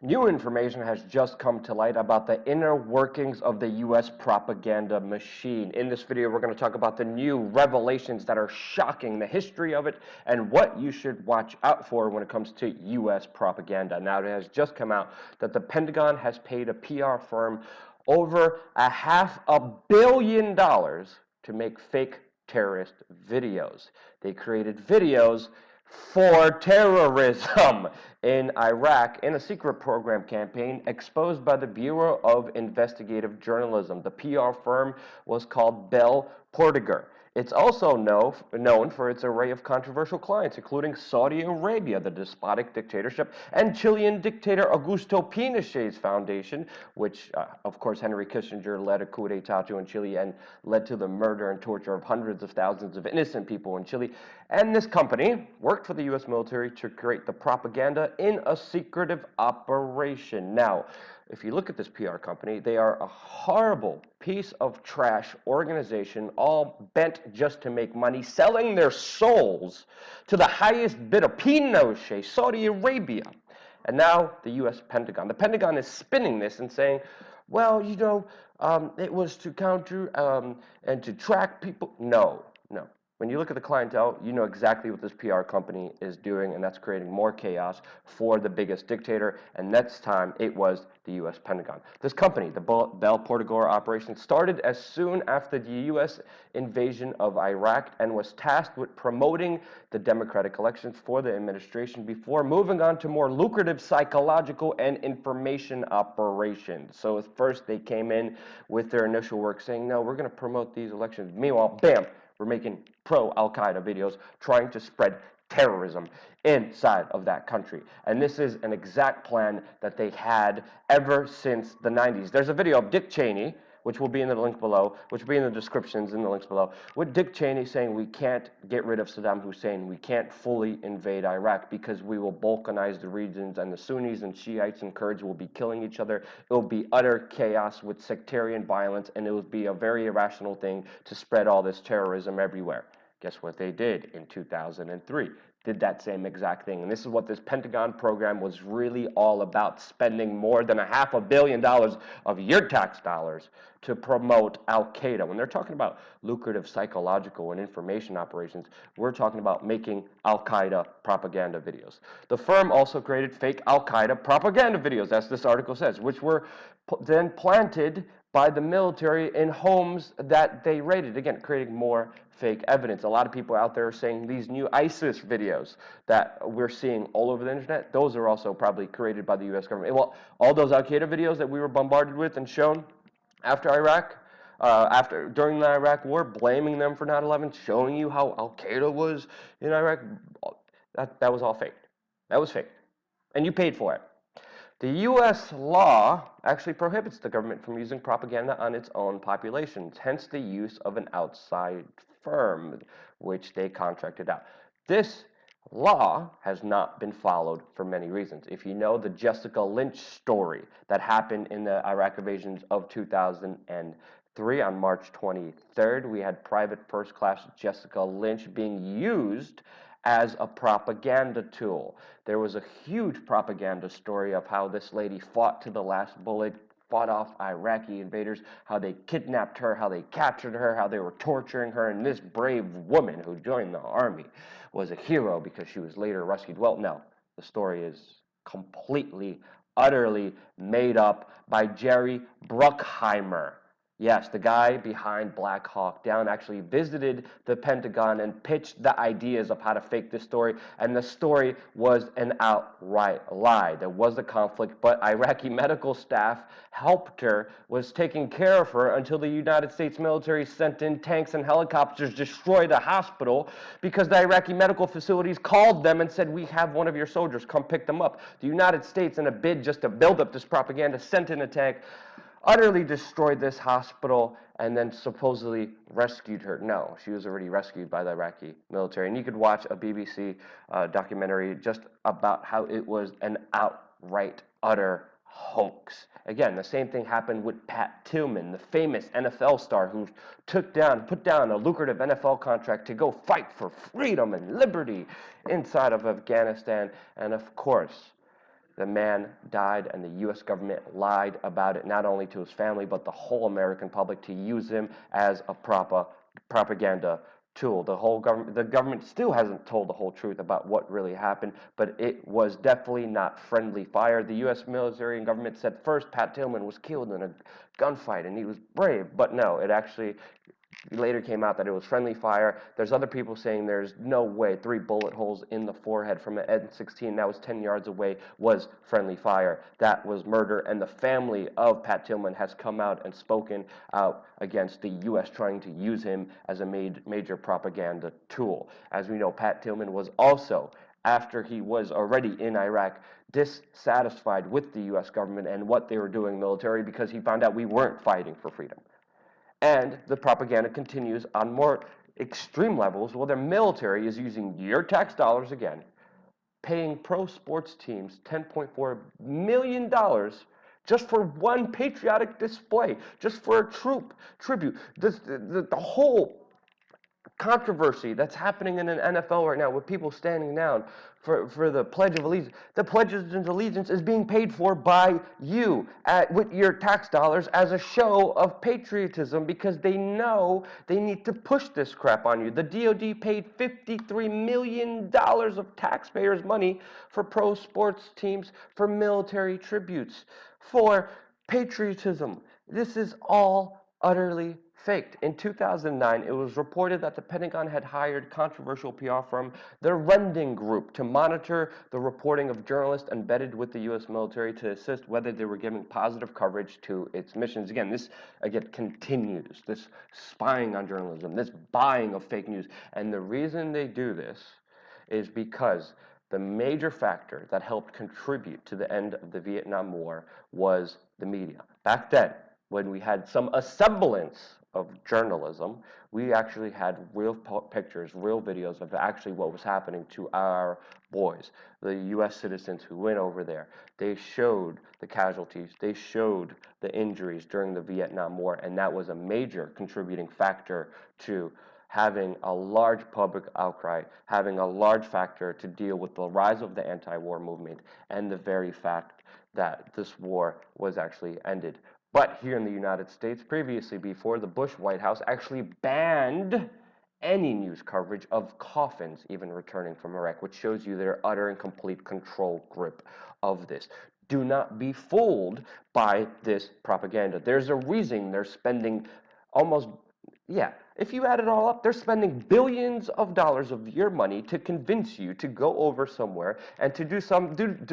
New information has just come to light about the inner workings of the U.S. propaganda machine. In this video, we're going to talk about the new revelations that are shocking, the history of it, and what you should watch out for when it comes to U.S. propaganda. Now, it has just come out that the Pentagon has paid a PR firm over $500 million to make fake terrorist videos. They created videos for terrorism in Iraq in a secret program campaign exposed by the Bureau of Investigative Journalism. The PR firm was called Bell Portiger. It's also known for its array of controversial clients, including Saudi Arabia, the despotic dictatorship, and Chilean dictator Augusto Pinochet's foundation, which, of course, Henry Kissinger led a coup d'etat to in Chile and led to the murder and torture of hundreds of thousands of innocent people in Chile. And this company worked for the U.S. military to create the propaganda in a secretive operation. Now, if you look at this PR company, they are a horrible piece of trash organization, all bent just to make money, selling their souls to the highest bidder, Pinochet, Saudi Arabia. And now the U.S. Pentagon. The Pentagon is spinning this and saying, well, it was to counter and to track people. No. When you look at the clientele, you know exactly what this PR company is doing, and that's creating more chaos for the biggest dictator, and next time it was the U.S. Pentagon. This company, the Bell Portiger operation, started as soon after the U.S. invasion of Iraq and was tasked with promoting the democratic elections for the administration before moving on to more lucrative psychological and information operations. So first they came in with their initial work saying, no, we're going to promote these elections. Meanwhile, bam, we're making pro-Al-Qaeda videos trying to spread terrorism inside of that country. And this is an exact plan that they had ever since the 90s. There's a video of Dick Cheney, which will be in the link below, which will be in the descriptions in the links below, with Dick Cheney saying we can't get rid of Saddam Hussein, we can't fully invade Iraq because we will balkanize the regions and the Sunnis and Shiites and Kurds will be killing each other. It will be utter chaos with sectarian violence, and it will be a very irrational thing to spread all this terrorism everywhere. Guess what they did in 2003? Did that same exact thing. And this is what this Pentagon program was really all about, spending more than $500 million of your tax dollars to promote Al-Qaeda. When they're talking about lucrative psychological and information operations, we're talking about making Al-Qaeda propaganda videos. The firm also created fake Al-Qaeda propaganda videos, as this article says, which were then planted by the military in homes that they raided, again, creating more fake evidence. A lot of people out there are saying these new ISIS videos that we're seeing all over the internet, those are also probably created by the U.S. government. Well, all those Al-Qaeda videos that we were bombarded with and shown after Iraq, during the Iraq War, blaming them for 9/11, showing you how Al-Qaeda was in Iraq, that was all fake. That was fake. And you paid for it. The U.S. law actually prohibits the government from using propaganda on its own populations, hence the use of an outside firm, which they contracted out. This law has not been followed for many reasons. If you know the Jessica Lynch story that happened in the Iraq invasions of 2003, on March 23rd, we had Private First Class Jessica Lynch being used as a propaganda tool. There was a huge propaganda story of how this lady fought to the last bullet, fought off Iraqi invaders, how they kidnapped her, how they captured her, how they were torturing her, and this brave woman who joined the army was a hero because she was later rescued. Well, no, the story is completely, utterly made up by Jerry Bruckheimer. Yes, the guy behind Black Hawk Down actually visited the Pentagon and pitched the ideas of how to fake this story, and the story was an outright lie. There was a conflict, but Iraqi medical staff helped her, was taking care of her until the United States military sent in tanks and helicopters to destroy the hospital because the Iraqi medical facilities called them and said, we have one of your soldiers, come pick them up. The United States, in a bid just to build up this propaganda, sent in a tank, utterly destroyed this hospital, and then supposedly rescued her. No, she was already rescued by the Iraqi military. And you could watch a BBC documentary just about how it was an outright, utter hoax. Again, the same thing happened with Pat Tillman, the famous NFL star who put down a lucrative NFL contract to go fight for freedom and liberty inside of Afghanistan. And of course, The man died, and the U.S. government lied about it, not only to his family, but the whole American public, to use him as a propaganda tool. The government still hasn't told the whole truth about what really happened, but it was definitely not friendly fire. The U.S. military and government said first Pat Tillman was killed in a gunfight, and he was brave, but no, it actually later came out that it was friendly fire. There's other people saying there's no way 3 bullet holes in the forehead from an M16 that was 10 yards away was friendly fire. That was murder, and the family of Pat Tillman has come out and spoken out against the U.S. trying to use him as a major propaganda tool. As we know, Pat Tillman was also, after he was already in Iraq, dissatisfied with the U.S. government and what they were doing military, because he found out we weren't fighting for freedom. And the propaganda continues on more extreme levels. Well, their military is using your tax dollars again, paying pro sports teams $10.4 million just for one patriotic display, just for a tribute. The whole controversy that's happening in an NFL right now with people standing down for the Pledge of Allegiance. The Pledge of Allegiance is being paid for by you with your tax dollars as a show of patriotism, because they know they need to push this crap on you. The DOD paid $53 million of taxpayers' money for pro sports teams, for military tributes, for patriotism. This is all utterly faked. In 2009, it was reported that the Pentagon had hired controversial PR firm, the Rending Group, to monitor the reporting of journalists embedded with the U.S. military to assist whether they were giving positive coverage to its missions. This continues, this spying on journalism, this buying of fake news. And the reason they do this is because the major factor that helped contribute to the end of the Vietnam War was the media. Back then, when we had some semblance of journalism, we actually had real pictures, real videos of actually what was happening to our boys, the U.S. citizens who went over there. They showed the casualties, they showed the injuries during the Vietnam War, and that was a major contributing factor to having a large public outcry, having a large factor to deal with the rise of the anti-war movement and the very fact that this war was actually ended. But here in the United States, previously, before the Bush White House actually banned any news coverage of coffins even returning from Iraq, which shows you their utter and complete control grip of this. Do not be fooled by this propaganda. There's a reason they're spending if you add it all up, they're spending billions of dollars of your money to convince you to go over somewhere and to do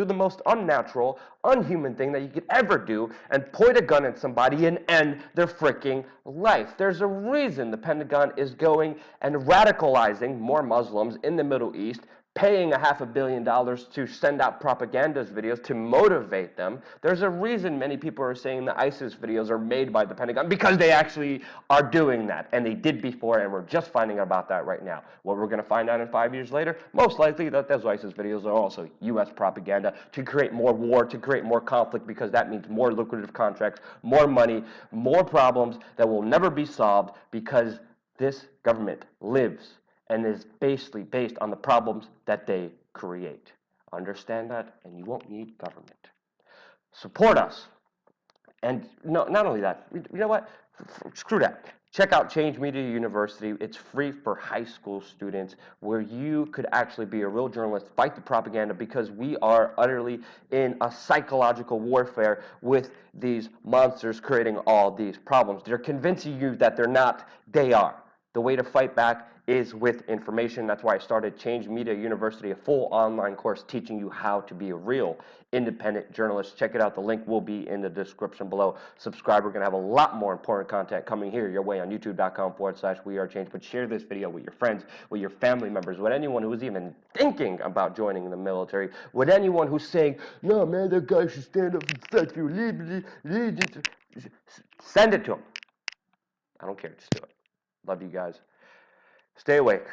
the most unnatural, unhuman thing that you could ever do, and point a gun at somebody and end their freaking life. There's a reason the Pentagon is going and radicalizing more Muslims in the Middle East, paying $500 million to send out propaganda videos to motivate them. There's a reason many people are saying the ISIS videos are made by the Pentagon, because they actually are doing that, and they did before, and we're just finding out about that right now. What we're going to find out in 5 years later, most likely that those ISIS videos are also U.S. propaganda to create more war, to create more conflict, because that means more lucrative contracts, more money, more problems that will never be solved, because this government lives and is basically based on the problems that they create. Understand that, and you won't need government. Support us. And no, not only that, you know what? Screw that. Check out Change Media University. It's free for high school students, where you could actually be a real journalist, fight the propaganda, because we are utterly in a psychological warfare with these monsters creating all these problems. They're convincing you that they're not, they are. The way to fight back is with information. That's why I started Change Media University, a full online course teaching you how to be a real independent journalist. Check it out. The link will be in the description below. Subscribe. We're going to have a lot more important content coming here your way on youtube.com/WeAreChange. But share this video with your friends, with your family members, with anyone who is even thinking about joining the military, with anyone who's saying, no, man, that guy should stand up and fight for allegiance. Send it to him. I don't care. Just do it. Love you guys. Stay awake.